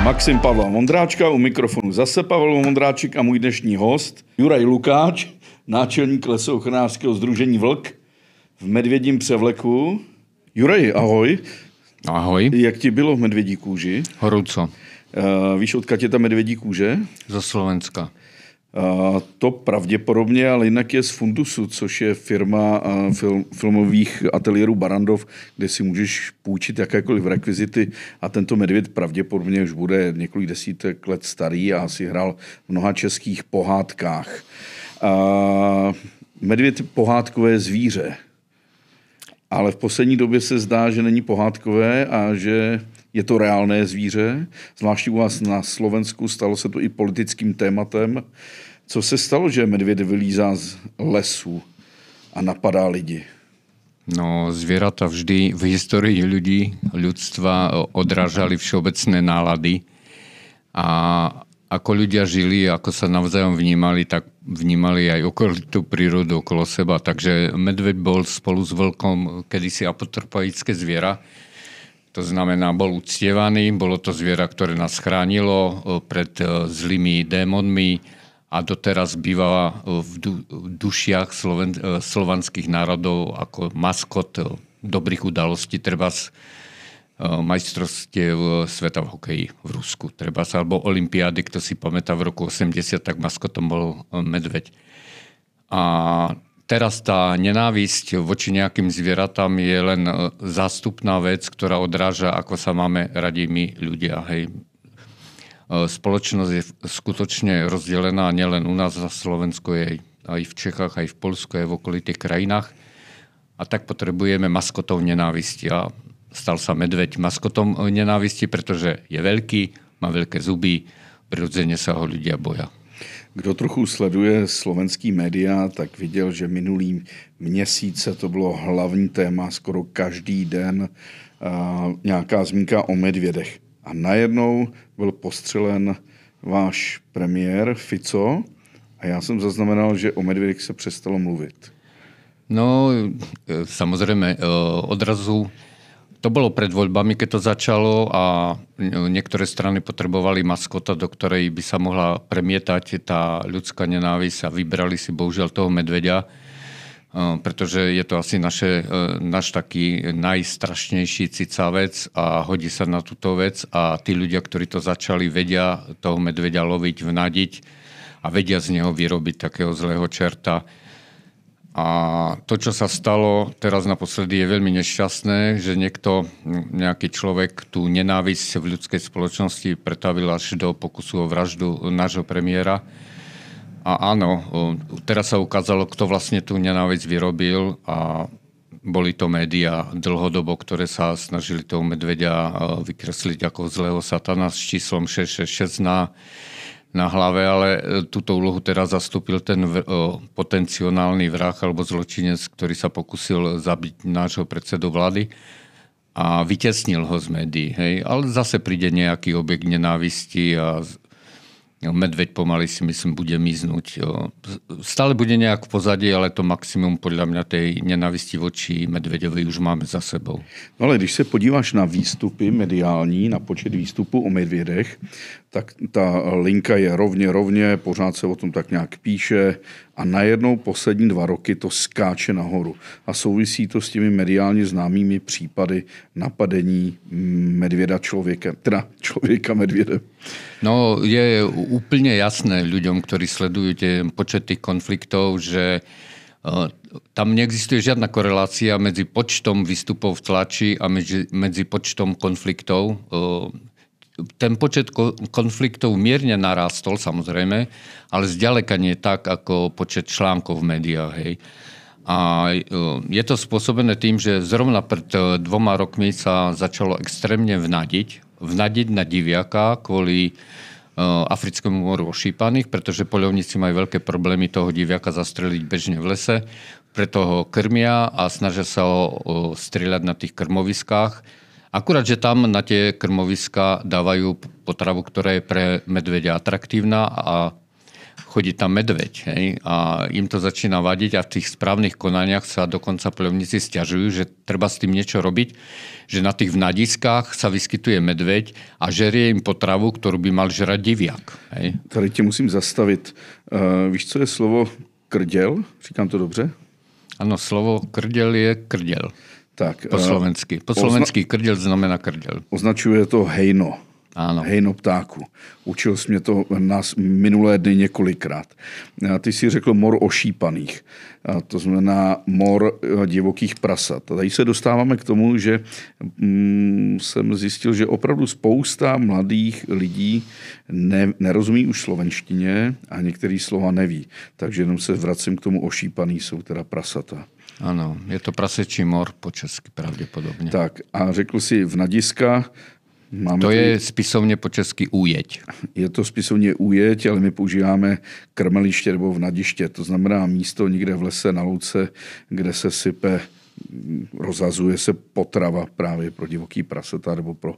Maxim Pavla Vondráčka, u mikrofonu zase Pavel Vondráček a můj dnešní host Juraj Lukáč, náčelník lesoochranářského sdružení Vlk v Medvědím Převleku. Juraj, ahoj. Ahoj. Jak ti bylo v medvědí kůži? Horúco. Víš, odkud je ta medvědí kůže? Zo Slovenska. To pravděpodobně, ale jinak je z Fundusu, což je firma filmových ateliérů Barrandov, kde si můžeš půjčit jakékoliv rekvizity a tento medvěd pravděpodobně už bude několik desítek let starý a asi hrál v mnoha českých pohádkách. Medvěd je pohádkové zvíře, ale v poslední době se zdá, že není pohádkové a že je to reálné zvíře, zvláště u vás na Slovensku, stalo se to i politickým tématem. Co se stalo, že medvěd vylízá z lesu a napadá lidi? No, zvieratá vždy v histórii ľudstva odrážali všeobecné nálady. A ako ľudia žili, ako sa navzájom vnímali, tak vnímali aj okolitú prírodu okolo seba. Takže medveď bol spolu s vlkom kedysi apotropaické zviera. To znamená, bol uctievaný, bolo to zviera, ktoré nás chránilo pred zlými démonmi a doteraz býva v dušiach slovanských národov ako maskot dobrých udalostí, trebárs majstrovstiev sveta v hokeji v Rusku, trebárs alebo olympiády, kto si pamätá, v roku 80, tak maskotom bol medveď. A teraz tá nenávisť voči nejakým zvieratám je len zástupná vec, ktorá odráža, ako sa máme radi my ľudia. Hej. Spoločnosť je skutočne rozdelená nielen u nás na Slovensku, aj v Čechách, aj v Poľsku, aj v okolitých krajinách. A tak potrebujeme maskotov nenávisti. A stal sa medveď maskotom nenávisti, pretože je veľký, má veľké zuby, prirodzene sa ho ľudia boja. Kdo trochu sleduje slovenský média, tak viděl, že minulý měsíce to bylo hlavní téma skoro každý den nějaká zmínka o medvědech. A najednou byl postřelen váš premiér Fico a já jsem zaznamenal, že o medvědech se přestalo mluvit. No, samozrejme, odrazu to bolo pred voľbami, keď to začalo a niektoré strany potrebovali maskota, do ktorej by sa mohla premietať tá ľudská nenávisť a vybrali si bohužiaľ toho medveďa, pretože je to asi náš taký najstrašnejší cicavec a hodí sa na túto vec a tí ľudia, ktorí to začali, vedia toho medveďa loviť, vnadiť a vedia z neho vyrobiť takého zlého čerta. A to, čo sa stalo teraz naposledy, je veľmi nešťastné, že nejaký človek tú nenávisť v ľudskej spoločnosti pretavil až do pokusu o vraždu nášho premiéra. A áno, teraz sa ukázalo, kto vlastne tú nenávisť vyrobil a boli to médiá dlhodobo, ktoré sa snažili toho medveďa vykresliť ako zlého satana s číslom 666 na hlave, ale túto úlohu teraz zastúpil ten potenciálny vrah alebo zločinec, ktorý sa pokusil zabiť nášho predsedu vlády a vytesnil ho z médií. Hej. Ale zase príde nejaký objekt nenávisti a medveď pomaly si myslím bude miznúť. Stále bude nejak v pozadí, ale to maximum podľa mňa tej nenávisti voči medveďovi už máme za sebou. No ale když se podíváš na výstupy mediální, na počet výstupů o medvědech, tak ta linka je rovně, pořád se o tom tak nějak píše a najednou poslední 2 roky to skáče nahoru. A souvisí to s těmi mediálně známými případy napadení medvěda člověka, teda člověka medvědem. No, je úplne jasné ľuďom, ktorí sledujú tie počet tých konfliktov, že tam neexistuje žiadna korelácia medzi počtom výstupov v tlači a medzi počtom konfliktov. Ten počet konfliktov mierne narástol, samozrejme, ale zďaleka nie tak, ako počet článkov v médiách. Hej. A je to spôsobené tým, že zrovna pred 2 rokmi sa začalo extrémne vnadiť na diviaka kvôli africkému moru ošípaných, pretože poľovníci majú veľké problémy toho diviaka zastreliť bežne v lese, preto ho krmia a snažia sa ho strieľať na tých krmoviskách. Akurát, že tam na tie krmoviská dávajú potravu, ktorá je pre medveďa atraktívna a chodí tam medveď. Hej? A im to začína vadiť a v tých správnych konaniach sa dokonca poľovníci sťažujú, že treba s tým niečo robiť, že na tých vnadiskách sa vyskytuje medveď a žerie im potravu, ktorú by mal žrať diviak. Hej? Tady tě musím zastavit. Víš, co je slovo krděl? Říkám to dobře? Ano, slovo krděl je krděl. Tak, po slovensky. Po slovensky krděl znamená krděl. Označuje to hejno. Áno. Hejno ptáku. Učil jsi mě to nás minulé dny několikrát. A ty si řekl mor ošípaných. A to znamená mor divokých prasat. A tady se dostáváme k tomu, že jsem zjistil, že opravdu spousta mladých lidí nerozumí už slovenštině a některý slova neví. Takže jenom se vracím k tomu ošípaný, jsou teda prasata. Ano, je to prasečí mor po česky pravděpodobně. Tak a řekl si vnadiska. To je spisovně po česky újeť. Je to spisovně újeť, ale my používáme krmeliště nebo vnadiště. To znamená místo někde v lese, na louce, kde se sype, rozhazuje se potrava právě pro divoký prasata nebo pro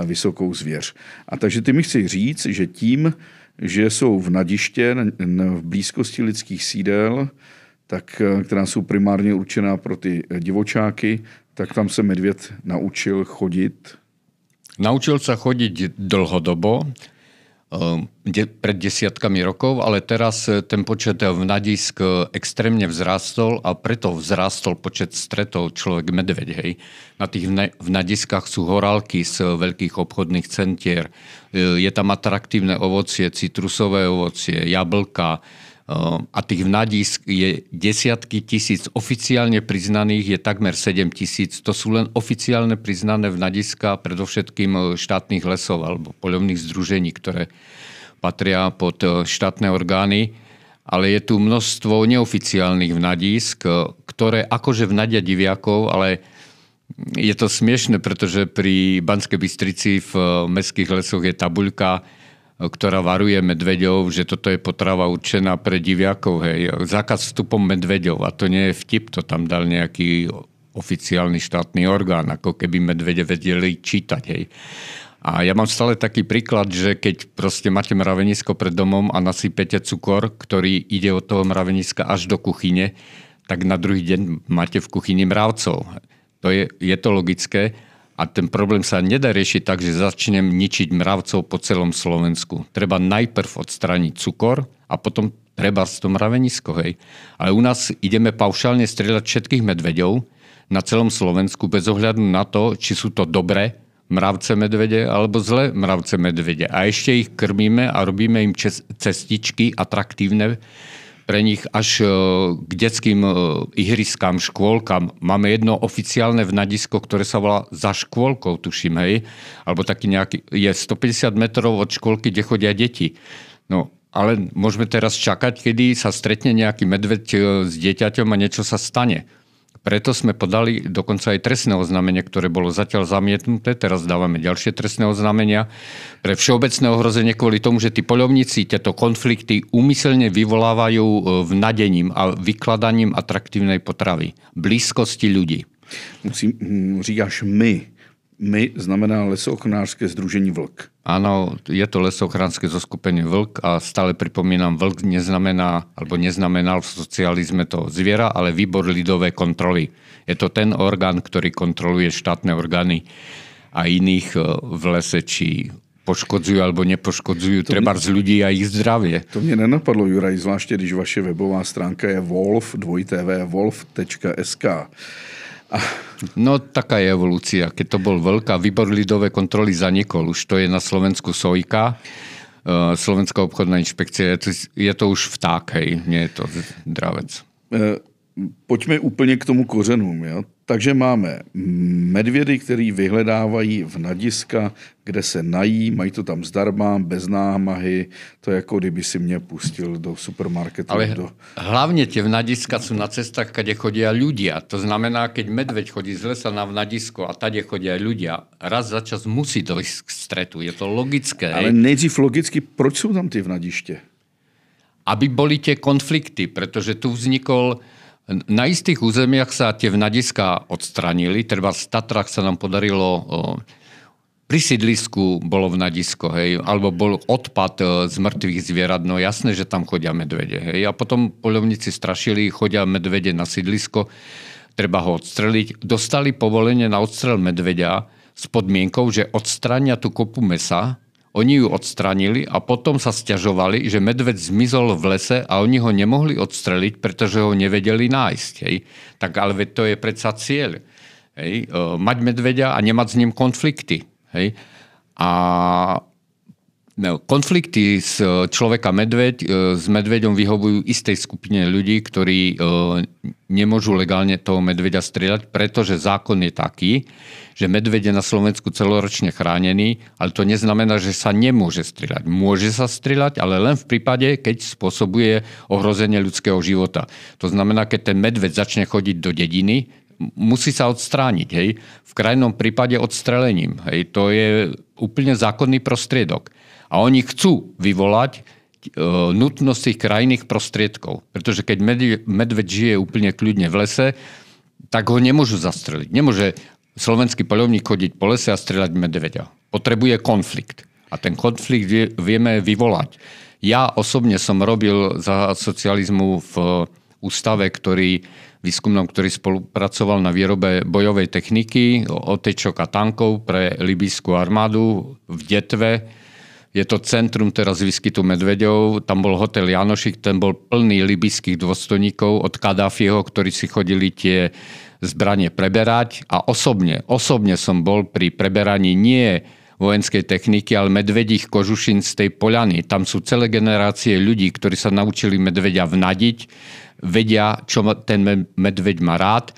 vysokou zvěř. A takže ty mi chci říct, že tím, že jsou vnadiště v blízkosti lidských sídel, tak, která jsou primárně určená pro ty divočáky, tak tam se medvěd naučil chodit. Naučil sa chodiť dlhodobo, pred desiatkami rokov, ale teraz ten počet vnadisk extrémne vzrástol a preto vzrástol počet stretov človek-medveď. Hej. Na tých vnadiskách sú horálky z veľkých obchodných centier. Je tam atraktívne ovocie, citrusové ovocie, jablka, a tých vnadisk je desiatky tisíc. Oficiálne priznaných je takmer 7 000. To sú len oficiálne priznané vnadiska predovšetkým štátnych lesov alebo poľovných združení, ktoré patria pod štátne orgány. Ale je tu množstvo neoficiálnych vnadisk, ktoré akože vnadia diviakov, ale je to smiešne, pretože pri Banskej Bystrici v mestských lesoch je tabuľka, ktorá varuje medveďov, že toto je potrava určená pre diviakov. Hej. Zákaz vstupom medveďov. A to nie je vtip, to tam dal nejaký oficiálny štátny orgán, ako keby medvede vedeli čítať. Hej. A ja mám stále taký príklad, že keď proste máte mravenisko pred domom a nasypete cukor, ktorý ide od toho mraveniska až do kuchyne, tak na druhý deň máte v kuchyni mravcov. Je to logické. A ten problém sa nedá riešiť tak, že začnem ničiť mravcov po celom Slovensku. Treba najprv odstrániť cukor a potom treba z toho mravenisko. Hej. Ale u nás ideme paušálne strieľať všetkých medveďov na celom Slovensku bez ohľadu na to, či sú to dobré mravce medvede alebo zlé mravce medvede. A ešte ich krmíme a robíme im cestičky atraktívne pre nich až k detským ihriskám, škôlkam. Máme jedno oficiálne vnadisko, ktoré sa volá Za škôlkou, tuším, hej. Alebo taký nejaký, je 150 metrov od škôlky, kde chodia deti. No, ale môžeme teraz čakať, kedy sa stretne nejaký medveď s dieťaťom a niečo sa stane. Preto sme podali dokonca aj trestné oznámenie, ktoré bolo zatiaľ zamietnuté. Teraz dávame ďalšie trestné oznámenia pre všeobecné ohrozenie kvôli tomu, že tí poľovníci tieto konflikty úmyselne vyvolávajú vnadením a vykladaním atraktívnej potravy. Blízkosti ľudí. Říkáš my. My znamená Lesoochranářské združení Vlk. Áno, je to Lesoochranské zoskupenie Vlk a stále pripomínam, Vlk neznamená, alebo neznamenal v socializme to zviera, ale výbor ľudovej kontroly. Je to ten orgán, ktorý kontroluje štátne orgány a iných v lese, či poškodzujú alebo nepoškodzujú trebárs ľudí a ich zdravie. To mě nenapadlo, Juraj, zvláště když vaše webová stránka je wolf.sk. No, taká je evolúcia. Keď to bol Vlk a výbor ľudovej kontroly zanikol, už to je na Slovensku Sojka, Slovenská obchodná inšpekcia, je to už vták, hej, nie je to dravec. Pojďme úplně k tomu kořenům. Jo? Takže máme medvědy, který vyhledávají vnadiska, kde se nají, mají to tam zdarma, bez námahy. To je jako kdyby si mě pustil do supermarketu. Ale hlavne tie vnadiska sú na cestách, kde chodia ľudia. To znamená, keď medveď chodí z lesa na vnadisko a tady chodia ľudia, raz za čas musí dojsť k stretu. Je to logické. Ale nejdřív logicky, proč jsou tam ty vnadiště? Aby boli tie konflikty, pretože tu vznikol. Na istých územiach sa tie vnadiská odstranili. Treba v Tatrách sa nám podarilo pri sídlisku bolo vnadisko, hej, alebo bol odpad z mŕtvych zvierat, no jasné, že tam chodia medvede, hej. A potom poľovníci strašili, chodia medvede na sídlisko, treba ho odstreliť. Dostali povolenie na odstrel medveďa s podmienkou, že odstrania tú kopu mesa. Oni ju odstranili a potom sa sťažovali, že medveď zmizol v lese a oni ho nemohli odstreliť, pretože ho nevedeli nájsť. Hej. Tak ale to je predsa cieľ. Hej. Mať medveďa a nemať s ním konflikty. Hej. A konflikty s človeka s medveďom vyhovujú istej skupine ľudí, ktorí nemôžu legálne toho medveďa strieľať, pretože zákon je taký, že medveď je na Slovensku celoročne chránený, ale to neznamená, že sa nemôže strieľať. Môže sa strieľať, ale len v prípade, keď spôsobuje ohrozenie ľudského života. To znamená, keď ten medveď začne chodiť do dediny, musí sa odstrániť. Hej. V krajnom prípade odstrelením. Hej. To je úplne zákonný prostriedok. A oni chcú vyvolať nutnosť tých krajných prostriedkov. Pretože keď medveď žije úplne kľudne v lese, tak ho nemôžu zastreliť. Nemôže slovenský poľovník chodiť po lese a strieľať medveďa. Potrebuje konflikt. A ten konflikt vieme vyvolať. Ja osobne som robil za socializmu v ústave, výskumnom, ktorý spolupracoval na výrobe bojovej techniky, otečok a tankov pre libýsku armádu v Detve. Je to centrum teraz výskytu medveďov. Tam bol hotel Janošik, ten bol plný libýskych dôstojníkov od Kadáfiho, ktorí si chodili tie zbranie preberať. A osobne som bol pri preberaní nie vojenskej techniky, ale medvedích kožušín z tej poľany. Tam sú celé generácie ľudí, ktorí sa naučili medveďa vnadiť, vedia, čo ten medveď má rád,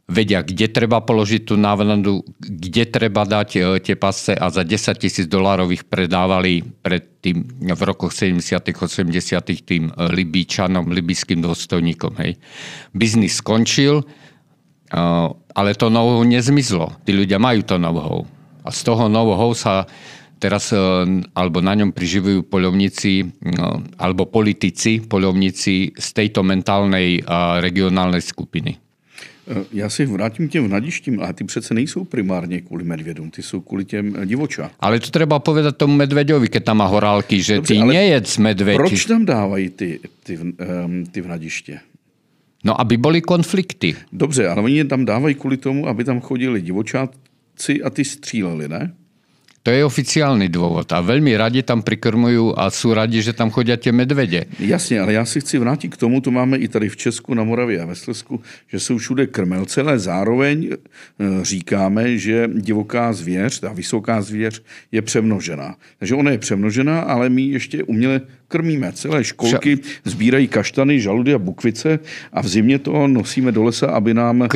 vedia, kde treba položiť tú návnadu, kde treba dať tie pasce a za $10,000 ich predávali predtým v rokoch 70. 80. tým Libíčanom, libýskym dôstojníkom. Hej. Biznis skončil, ale to know-how nezmizlo. Tí ľudia majú to know-how. A z toho know-how sa teraz, alebo na ňom priživujú poľovníci, alebo politici, poľovníci z tejto mentálnej a regionálnej skupiny. Já si vrátím těm vnadištím, ale ty přece nejsou primárně kvůli medvědům, ty jsou kvůli těm divočám. Ale to treba povedať tomu medveďovi, keď tam má horálky, že dobře, ty nejedz medveď. Proč tam dávají ty vnadiště? No, aby boli konflikty. Dobře, ale oni je tam dávají kvůli tomu, aby tam chodili divočáci a ty stříleli, ne? To je oficiálny dôvod a veľmi radi tam prikrmujú a sú radi, že tam chodia tie medvede. Jasně, ale já si chci vrátit k tomu, to máme i tady v Česku, na Moravě a ve Slezsku, že jsou všude krmelce, ale zároveň říkáme, že divoká zvěř, ta vysoká zvěř je přemnožená. Takže ona je přemnožená, ale my ještě uměle krmíme. Celé školky sbírají kaštany, žaludy a bukvice a v zimě to nosíme do lesa, aby nám...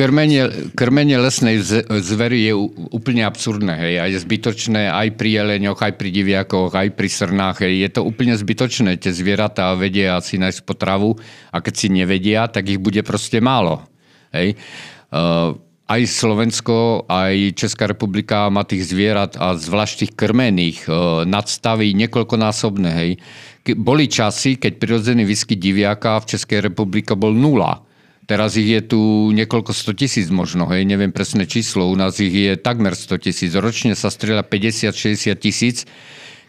Krmenie lesnej zvery je úplne absurdné. Hej. A je zbytočné aj pri jeleňoch, aj pri diviakoch, aj pri srnách. Hej. Je to úplne zbytočné. Tie zvieratá vedia si nájsť potravu a keď si nevedia, tak ich bude proste málo. Hej. Aj Slovensko, aj Česká republika má tých zvierat a zvlášť tých krmených nadstaví niekoľkonásobné. Hej. Boli časy, keď prirodzený výskyt diviaka v Českej republike bol 0. Teraz ich je tu niekoľko 100 000 možno, hej, neviem presné číslo. U nás ich je takmer 100 000. Ročne sa strieľa 50-60 tisíc.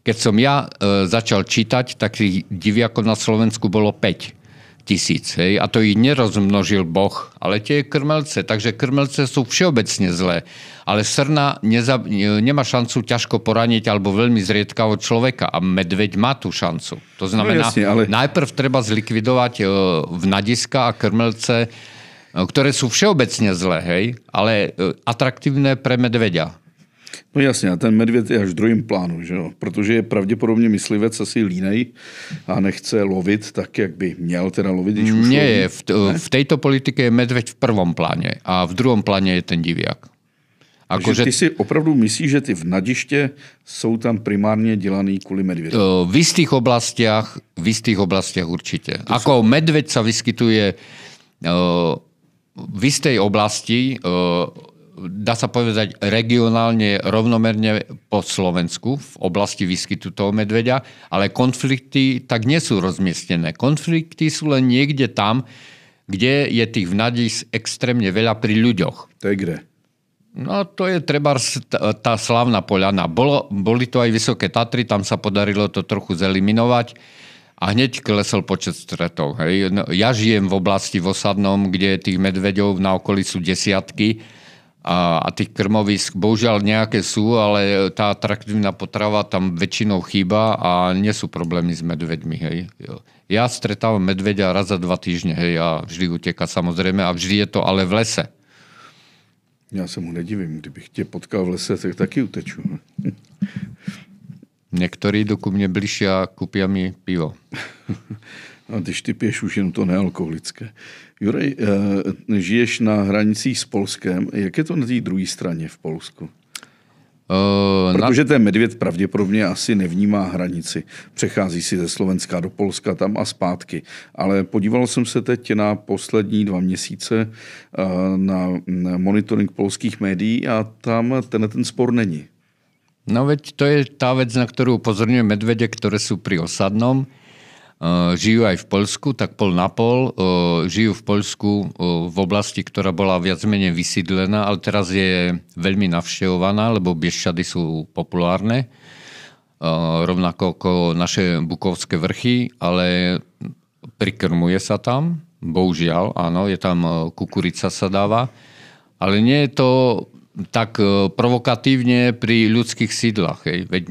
Keď som ja začal čítať, tak tých diviakov na Slovensku bolo 5 000. Hej, a to ich nerozmnožil Boh, ale tie krmelce. Takže krmelce sú všeobecne zlé. Ale srna nemá šancu ťažko poraniť alebo veľmi zriedkavo človeka. A medveď má tú šancu. To znamená, najprv treba zlikvidovať vnadiska a krmelce, ktoré sú všeobecne zlé, hej, ale atraktívne pre medveďa. No jasně, a ten medvěd je až v druhém plánu, že jo? Protože je pravděpodobně myslivec asi línej a nechce lovit tak, jak by měl teda lovit, když už nie, v tejto politike je medveď v prvom pláne a v druhom pláne je ten diviak. Takže ty si opravdu myslíš, že ty vnadiště jsou tam primárně dělaný kvůli medvědu? V istých oblastiach určite. Ako medveď sa vyskytuje v istej oblasti, dá sa povedať regionálne rovnomerne po Slovensku v oblasti výskytu toho medveďa, ale konflikty tak nie sú rozmiestnené. Konflikty sú len niekde tam, kde je tých vnadíc extrémne veľa pri ľuďoch. To je kde? No to je treba tá slávna poľana. Boli to aj Vysoké Tatry, tam sa podarilo to trochu zeliminovať a hneď klesol počet stretov. Hej. No, ja žijem v oblasti v Osadnom, kde tých medveďov na okolí sú desiatky a tých krmovísk bohužiaľ nejaké sú, ale tá atraktívna potrava tam väčšinou chýba a nie sú problémy s medveďmi. Hej. Ja stretávam medveďa raz za 2 týždne, hej, a vždy uteká samozrejme a vždy je to ale v lese. Já se mu nedivím, kdybych tě potkal v lese, tak taky uteču. Niektorí idú ku mne bližšie a kúpia mi pivo. A když ty piješ už jen to nealkoholické. Juraj, žiješ na hranicích s Polskem. Jak je to na té druhé straně v Polsku? Protože ten medvěd pravděpodobně asi nevnímá hranici. Přechází si ze Slovenska do Polska tam a zpátky. Ale podíval jsem se teď na poslední 2 měsíce na monitoring polských médií a tam ten spor není. No veď to je tá vec, na ktorú upozorňujem medvede, ktoré sú pri Osadnom. Žijú aj v Poľsku, tak pol na pol. Žijú v Poľsku v oblasti, ktorá bola viac menej vysídlená, ale teraz je veľmi navštevovaná, lebo Bieščady sú populárne. Rovnako ako naše Bukovské vrchy, ale prikrmuje sa tam. Bohužiaľ, áno, je tam kukurica sa dáva. Ale nie je to tak provokatívne pri ľudských sídlach. Hej. Veď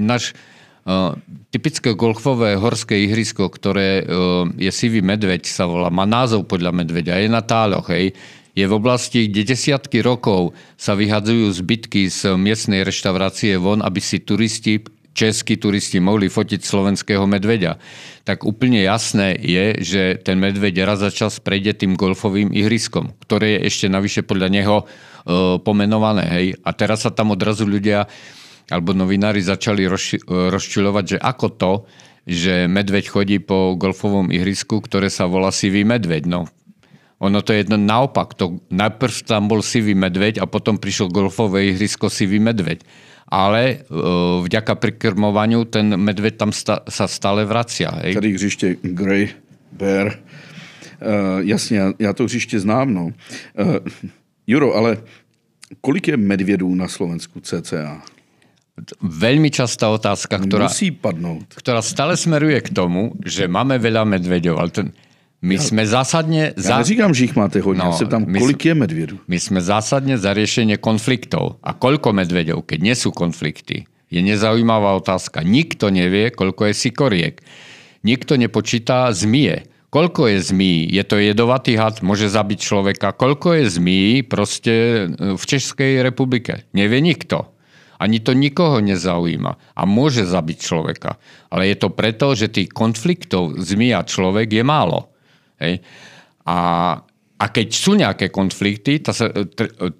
typické golfové horské ihrisko, ktoré je sivý medveď, sa volá, má názov podľa medveďa, je na Táľoch. Hej. Je v oblasti, kde desiatky rokov sa vyhadzujú zbytky z miestnej reštaurácie von, aby si českí turisti mohli fotiť slovenského medveďa. Tak úplne jasné je, že ten medveď raz za čas prejde tým golfovým ihriskom, ktoré je ešte navyše podľa neho pomenované. Hej. A teraz sa tam odrazu ľudia alebo novinári začali rozčuľovať, že ako to, že medveď chodí po golfovom ihrisku, ktoré sa volá sivý medveď. No, ono to je naopak. Najprv tam bol sivý medveď a potom prišlo golfové ihrisko sivý medveď. Ale vďaka prikrmovaniu ten medveď tam sa stále vracia. Hej. Tady hřiště Grey Bear. Jasně, já to hřiště znám. No. Juro, ale kolik je medvědů na Slovensku cca? Veľmi častá otázka, ktorá stále smeruje k tomu, že máme veľa medveďov. Ale my sme zásadne... Ja neříkám, že ich máte hodne. Ja sa tam, kolik je medvedu? My sme zásadne za riešenie konfliktov. A koľko medveďov, keď nie sú konflikty, je nezaujímavá otázka. Nikto nevie, koľko je sikoriek. Nikto nepočíta zmije. Koľko je zmí? Je to jedovatý had? Môže zabiť človeka? Koľko je zmí proste v Českej republike? Nevie nikto. Ani to nikoho nezaujíma. A môže zabiť človeka. Ale je to preto, že tých konfliktov zmí a človek je málo. Hej? A keď sú nejaké konflikty,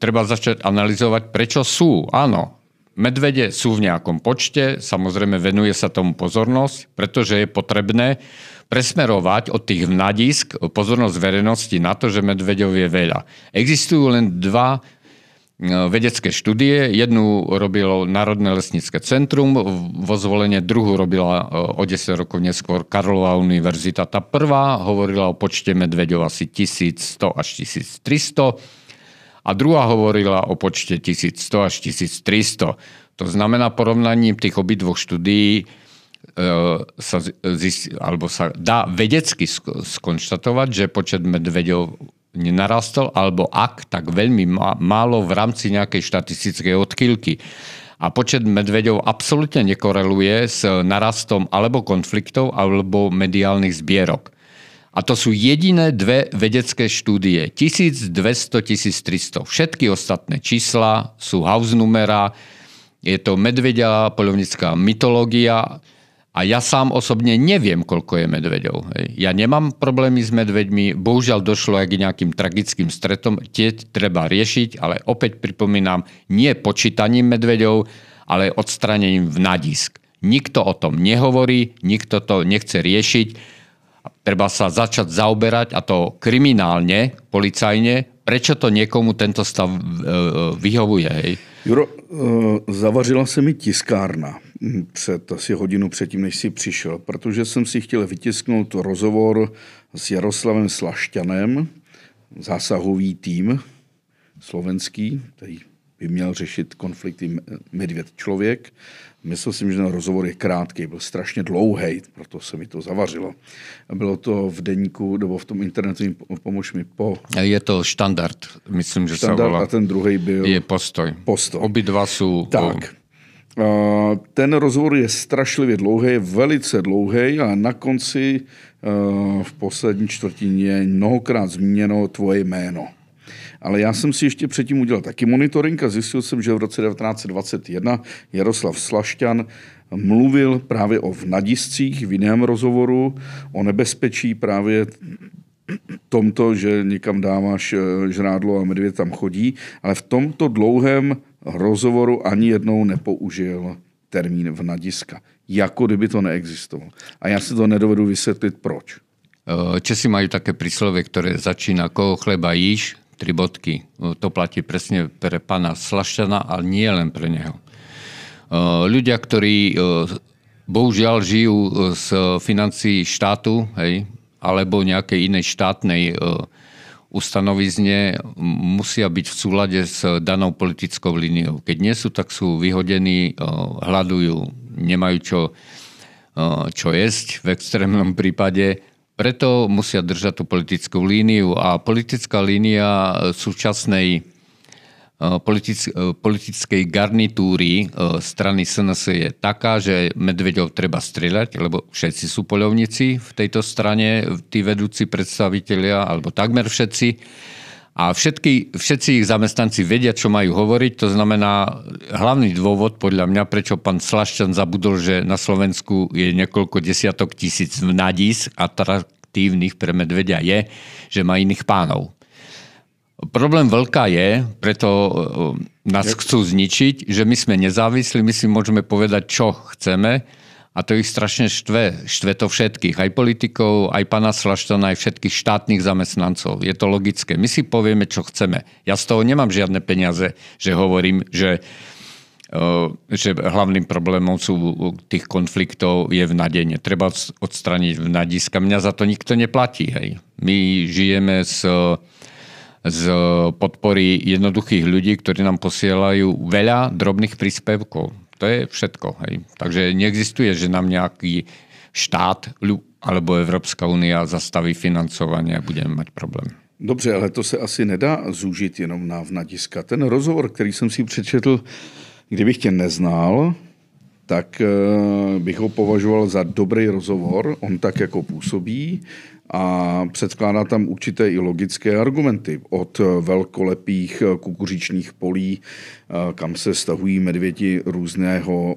treba začať analyzovať, prečo sú. Áno, medvede sú v nejakom počte, samozrejme venuje sa tomu pozornosť, pretože je potrebné presmerovať od tých hľadísk pozornosť verejnosti na to, že medveďov je veľa. Existujú len 2 vedecké štúdie. Jednu robilo Národné lesnícke centrum, vo Zvolenie, druhú robila o 10 rokov neskôr Karlova univerzita. Tá prvá hovorila o počte medveďov asi 1100 až 1300 a druhá hovorila o počte 1100 až 1300. To znamená, porovnaním tých obidvoch štúdií sa dá vedecky skonštatovať, že počet medveďov nenarastol, alebo ak, tak veľmi málo v rámci nejakej štatistickej odchýlky. A počet medveďov absolútne nekoreluje s narastom alebo konfliktov, alebo mediálnych zbierok. A to sú jediné 2 vedecké štúdie. 1200, 1300. Všetky ostatné čísla sú hausnumera, je to medveďa, poľovnícka mytológia. A ja sám osobne neviem, koľko je medveďov. Ja nemám problémy s medveďmi, bohužiaľ došlo aj k nejakým tragickým stretom, tie treba riešiť, ale opäť pripomínam, nie počítaním medveďov, ale odstranením vnadísk. Nikto o tom nehovorí, nikto to nechce riešiť. Treba sa začať zaoberať, a to kriminálne, policajne, prečo to niekomu tento stav vyhovuje. Hej? Juro, zavařila se mi tiskárna asi hodinu předtím, než jsi přišel, protože jsem si chtěl vytisknout rozhovor s Jaroslavem Slašťanem, zásahový tým slovenský, který by měl řešit konflikty medvěd-člověk. Myslel jsem, že ten rozhovor je krátký, byl strašně dlouhý, proto se mi to zavařilo. Bylo to v deníku, nebo v tom internetovým Pomož mi po... Je to štandard, myslím, že štandard, sa volá. A ten druhý byl... Je Postoj. Obidva sú... Tak. Ten rozhovor je strašlivě dlouhý, velice dlouhý, a na konci v poslední čtvrtině je mnohokrát zmíněno tvoje jméno. Ale já jsem si ještě předtím udělal taky monitoring a zjistil jsem, že v roce 1921 Jaroslav Slašťan mluvil právě o vnadiscích v jiném rozhovoru, o nebezpečí právě tomto, že někam dáváš žrádlo a medvěd tam chodí, ale v tomto dlouhém rozhovoru ani jednou nepoužil termín vnadiska. Jako kdyby to neexistovalo. A já si to nedovedu vysvětlit, proč. Česi majú také príslovie, ktoré začína koho chleba jíš, 3 bodky. To platí presne pre pána Slašťana, ale nie len pre neho. Ľudia, ktorí bohužiaľ žijú z financií štátu, hej, alebo nejakej inej štátnej ustanovizne, musia byť v súlade s danou politickou líniou. Keď nie sú, tak sú vyhodení, hľadujú, nemajú čo jesť v extrémnom prípade. Preto musia držať tú politickú líniu a politická línia súčasnej politickej garnitúry strany SNS je taká, že medveďov treba strieľať, lebo všetci sú poľovníci v tejto strane, tí vedúci predstavitelia, alebo takmer všetci. A všetci ich zamestnanci vedia, čo majú hovoriť. To znamená, hlavný dôvod podľa mňa, prečo pán Slašťan zabudol, že na Slovensku je niekoľko desiatok tisíc vnadís atraktívnych pre medveďa, je, že má iných pánov. Problém veľká je, preto nás chcú zničiť, že my sme nezávislí, my si môžeme povedať, čo chceme, a to ich strašne štve. Štve to všetkých, aj politikov, aj pána Slašťana, aj všetkých štátnych zamestnancov. Je to logické. My si povieme, čo chceme. Ja z toho nemám žiadne peniaze, že hovorím, že hlavným problémom sú tých konfliktov je vnadenie. Treba odstraniť vnadiska. Mňa za to nikto neplatí. Hej. My žijeme z podpory jednoduchých ľudí, ktorí nám posielajú veľa drobných príspevkov. To je všetko. Hej. Takže neexistuje, že nám nejaký štát alebo Európska únia zastaví financovanie a budeme mať problém. Dobře, ale to se asi nedá zúžit jenom na vnadiska. Ten rozhovor, který jsem si přečetl, kdybych tě neznal, tak bych ho považoval za dobrý rozhovor. On tak jako působí a předkládá tam určité i logické argumenty. Od velkolepých kukuřičních polí, kam se stahují medvědi různého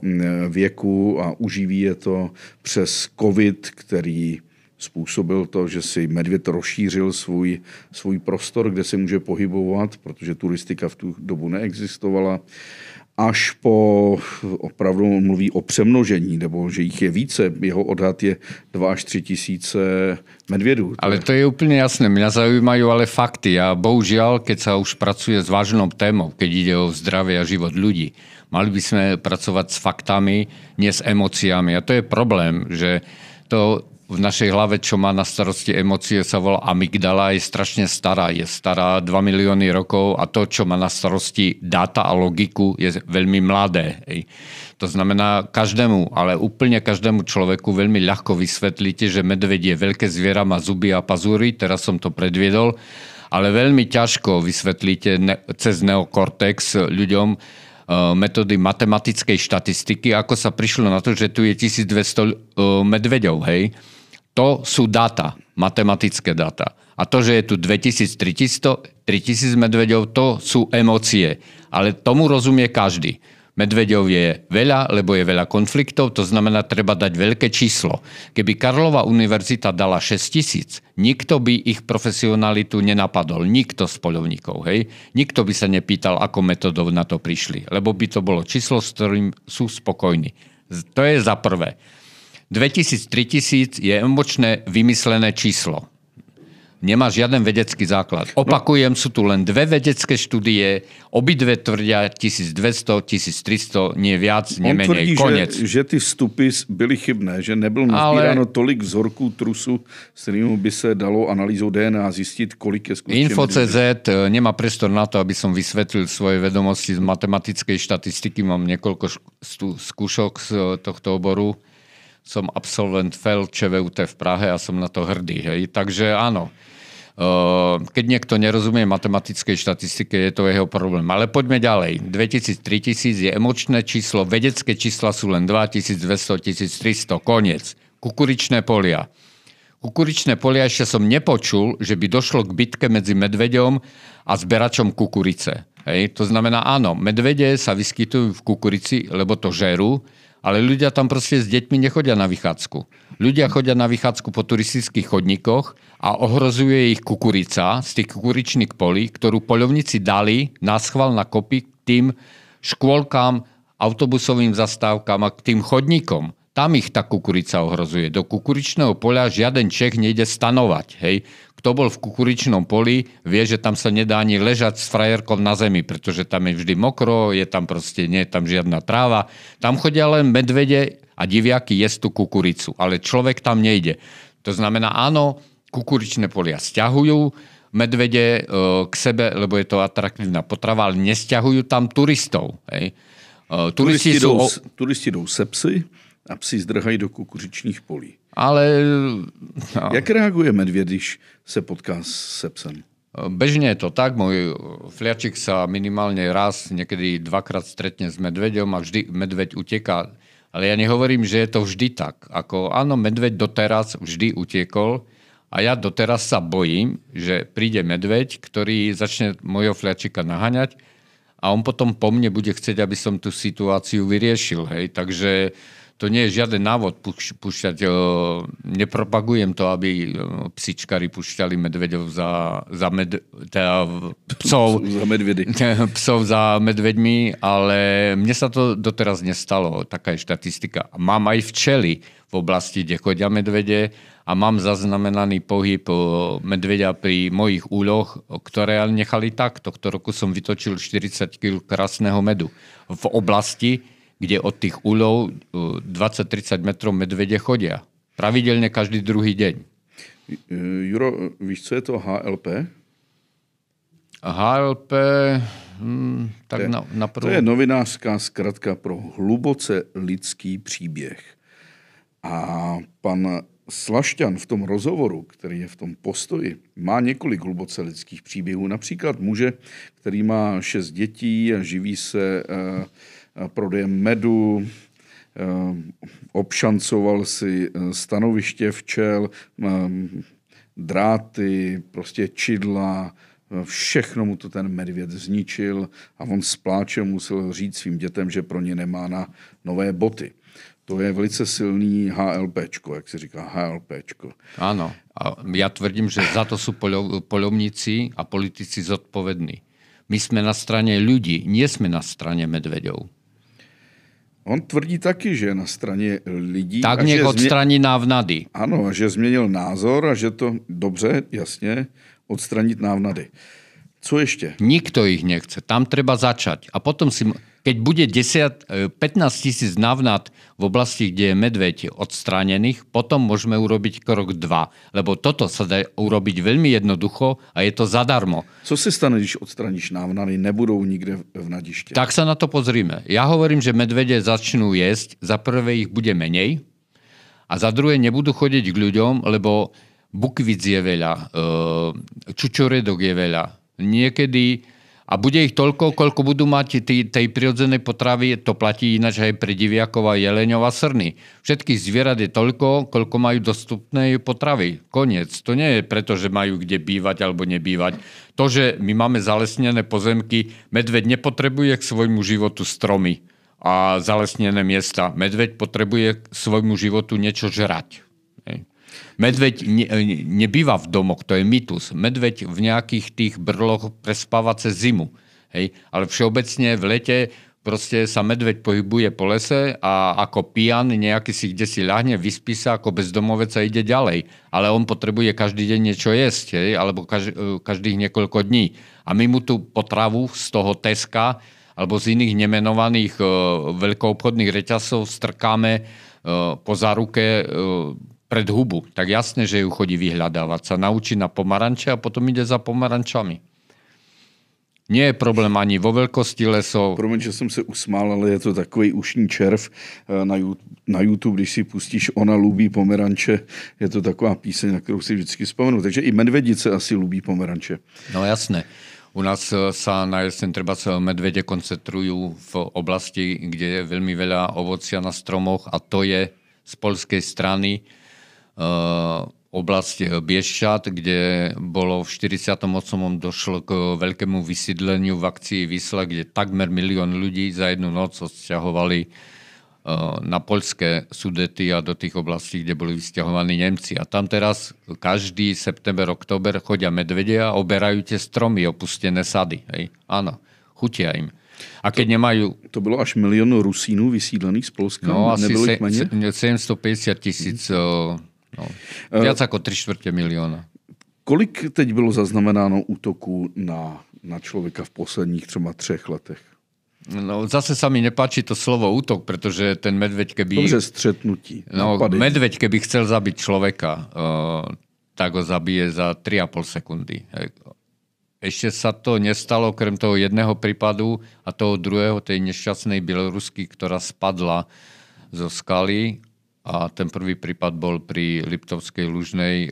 věku a uživí je to, přes covid, který způsobil to, že si medvěd rozšířil svůj prostor, kde se může pohybovat, protože turistika v tu dobu neexistovala, až po opravdu mluví o přemnožení, nebo že jich je více. Jeho odhad je 2 až 3 tisíce medvědů. Ale to je úplne jasné. Mňa zaujímajú ale fakty. A bohužiaľ, keď sa už pracuje s vážnou témou, keď ide o zdravie a život ľudí, mali by sme pracovať s faktami, nie s emóciami. A to je problém, že to v našej hlave, čo má na starosti emócie, sa volá amygdala, je strašne stará. Je stará 2 milióny rokov a to, čo má na starosti dáta a logiku, je veľmi mladé. Hej. To znamená každému, ale úplne každému človeku veľmi ľahko vysvetlíte, že medveď je veľké zviera, má zuby a pazúry, teraz som to predviedol, ale veľmi ťažko vysvetlíte cez neokortex ľuďom metódy matematickej štatistiky, ako sa prišlo na to, že tu je 1200 medveďov, hej. To sú dáta, matematické dáta. A to, že je tu 2000, 3000 medveďov, to sú emócie. Ale tomu rozumie každý. Medveďov je veľa, lebo je veľa konfliktov, to znamená, treba dať veľké číslo. Keby Karlova univerzita dala 6000, nikto by ich profesionalitu nenapadol. Nikto z poľovníkov, hej? Nikto by sa nepýtal, ako metodou na to prišli. Lebo by to bolo číslo, s ktorým sú spokojní. To je za prvé. 2000, 3000 je emočné vymyslené číslo. nemá žiaden vedecký základ. Opakujem, sú tu len 2 vedecké štúdie, obidve tvrdia 1200, 1300, nie viac, nie menej, konec. Že ty vstupy byly chybné, že nebylo nazbíráno tolik vzorků trusu, s kterým by se dalo analýzou DNA zjistit, kolik je skutečně. Info.cz nemá priestor na to, aby som vysvetlil svoje vedomosti z matematickej štatistiky. Mám niekoľko skúšok z tohto oboru. Som absolvent FEL ČVUT v Prahe a som na to hrdý. Hej. Takže áno, keď niekto nerozumie matematickej štatistike, je to jeho problém. Ale poďme ďalej. 2000-3000 je emočné číslo, vedecké čísla sú len 2200-1300, koniec. Kukuričné polia. Kukuričné polia ešte som nepočul, že by došlo k bitke medzi medveďom a zberačom kukurice. Hej. To znamená, áno, medvede sa vyskytujú v kukurici, lebo to žerú, ale ľudia tam proste s deťmi nechodia na vychádzku. Ľudia chodia na vychádzku po turistických chodníkoch a ohrozuje ich kukurica z tých kukuričných polí, ktorú poľovníci dali naschvál na kopy k tým škôlkám, autobusovým zastávkam a k tým chodníkom. Tam ich tá kukurica ohrozuje. Do kukuričného poľa žiaden Čech nejde stanovať. Hej. Kto bol v kukuričnom poli, vie, že tam sa nedá ani ležať s frajerkou na zemi, pretože tam je vždy mokro, je tam proste, nie je tam žiadna tráva. Tam chodia len medvede a diviaky jesť tú kukuricu, ale človek tam nejde. To znamená, áno, kukuričné polia sťahujú medvede k sebe, lebo je to atraktívna potrava, ale nesťahujú tam turistov. Hej. Turisti jdou se psy a psi zdrhají do kukuričních polí. Ale... No. Jak reaguje medvěd, když se potká se psem? Bežne je to tak. Môj fliačik sa minimálne raz, niekedy 2-krát stretne s medveďom a vždy medveď uteká. Ale ja nehovorím, že je to vždy tak. Ako, áno, medveď doteraz vždy utiekol a ja doteraz sa bojím, že príde medveď, ktorý začne môjho fliačika naháňať a on potom po mne bude chcieť, aby som tú situáciu vyriešil. Hej. Takže to nie je žiaden návod púšťať. Nepropagujem to, aby psičkári púšťali medveďov psov za medveďmi, ale mne sa to doteraz nestalo. Taká je štatistika. Mám aj včely v oblasti, kde chodia medvede a mám zaznamenaný pohyb medveďa pri mojich úľoch, ktoré nechali tak. Tohto roku som vytočil 40 kg krásneho medu v oblasti, kde od tých úľov 20-30 metrov medvede chodia. Pravidelne každý druhý deň. Juro, víš, co je to HLP? HLP... tak to je novinářská zkratka pro hluboce lidský příběh. A pan Slašťan v tom rozhovoru, který je v tom Postoji, má několik hluboce lidských příběhů. Například muže, který má 6 dětí a živí se prodejem medu, obšancoval si stanoviště včel, dráty, prostě čidla, všechno mu to ten medvěd zničil a on s pláčem musel říct svým dětem, že pro ně nemá na nové boty. To je velice silný HLPčko, jak se říká, HLPčko. Áno, a ja tvrdím, že za to sú poľovníci a politici zodpovední. My sme na strane ľudí, nie sme na strane medveďov. On tvrdí taky, že je na straně lidí. Tak nech odstraní návnady. Ano, že změnil názor a že to dobře, jasně, odstranit návnady. Co ještě? Nikto ich nechce. Tam treba začať. A potom si, keď bude 15 000 návnad v oblasti, kde je medveď odstránených, potom môžeme urobiť krok 2. Lebo toto sa dá urobiť veľmi jednoducho a je to zadarmo. Co se stane, když odstraníš návnady, nebudou nikde v nadište? Tak sa na to pozrime. Ja hovorím, že medvede začnú jesť. Za prvé ich bude menej a za druhé nebudú chodiť k ľuďom, lebo bukvic je veľa, čučoredok je veľa. Niekedy, a bude ich toľko, koľko budú mať tej prirodzenej potravy, to platí ináč aj pre diviakov a jeleňov a srny. Všetkých zvierat je toľko, koľko majú dostupnej potravy. Koniec. To nie je preto, že majú kde bývať alebo nebývať. To, že my máme zalesnené pozemky, medveď nepotrebuje k svojmu životu stromy a zalesnené miesta. Medveď potrebuje k svojmu životu niečo žrať. Medveď nebýva v domoch, to je mýtus. Medveď v nejakých tých brloch prespáva cez zimu. Hej? Ale všeobecne v lete proste sa medveď pohybuje po lese a ako pijan nejaký si kde si ľahne, vyspí sa, ako bezdomovec a ide ďalej. Ale on potrebuje každý deň niečo jesť, alebo každých niekoľko dní. A my mu tú potravu z toho Teska alebo z iných nemenovaných veľkoobchodných reťazov strkáme po záruke pred hubu. Tak jasné, že ju chodí vyhľadávať. Sa naučí na pomaranče a potom ide za pomarančami. Nie je problém ani vo veľkosti lesov. Promiň, že jsem se usmál, ale je to takový ušní červ. Na YouTube, když si pustíš Ona lubí pomeranče, je to taková píseň, na kterou si vždycky vzpomenu. Takže i medvedice asi lubí pomeranče. No jasné. U nás sa na jeseň treba sa medvede koncentrujú v oblasti, kde je veľmi veľa ovocia na stromoch a to je z poľskej strany oblasť Bieščad, kde bolo v 48. došlo k veľkému vysídleniu v akcii Wisla, kde takmer 1 000 000 ľudí za jednu noc odsťahovali na poľské Sudety a do tých oblastí, kde boli vysťahovaní Nemci. A tam teraz každý september, október chodia medvede a oberajú tie stromy, opustené sady. Hej. Áno, chutia im. A keď nemajú... To bylo až 1 000 000 Rusínů vysídlených z Polska? No asi Nebylo ich menej? 750 000... No, viac ako 3/4 milióna. Kolik teď bylo zaznamenáno útoků na člověka v posledních třeba 3 letech? No, zase sa mi nepáči to slovo útok, pretože ten medveď, keby... Dobře, střetnutí. No, medveď, keby chcel zabiť človeka, tak ho zabije za 3,5 sekundy. Ešte sa to nestalo, okrem toho jedného prípadu a toho druhého, tej nešťastnej Bielorusky, ktorá spadla zo skaly. A ten prvý prípad bol pri Liptovskej Lužnej,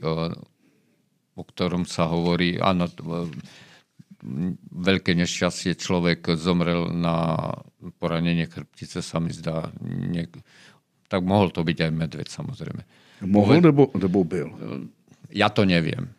o ktorom sa hovorí, áno, veľké nešťastie, človek zomrel na poranenie chrbtice, sa mi zdá. Tak mohol to byť aj medveď, samozrejme. Mohol, nebo byl? Ja to neviem.